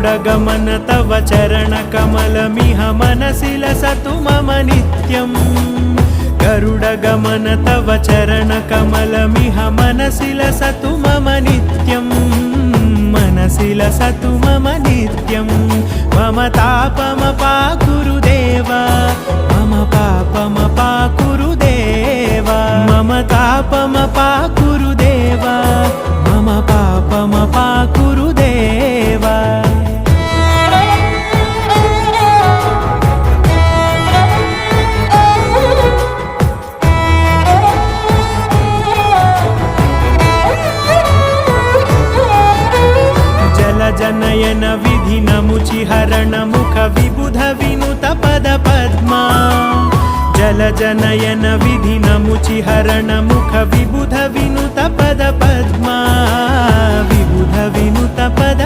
गरुडगमन तव चरणकमलमिह मनसि लसतु मम नित्यम् गरुडगमन तव चरणकमलमिह मनसि लसतु मम नित्यम् मनसि लसतु मम नित्यं मम तापमपाकुरु देवा मम पापमपाकुरु देवा मम तापमपाकुरु देवा मम पापमपाकुरु देवा जनयन विधि नमुचिहरण मुख विबुध विनुत पद पद्मा जल जनयन विधि नमुचिहरण मुख विबुध विनुत पद पद्मा विबुध विनुत पद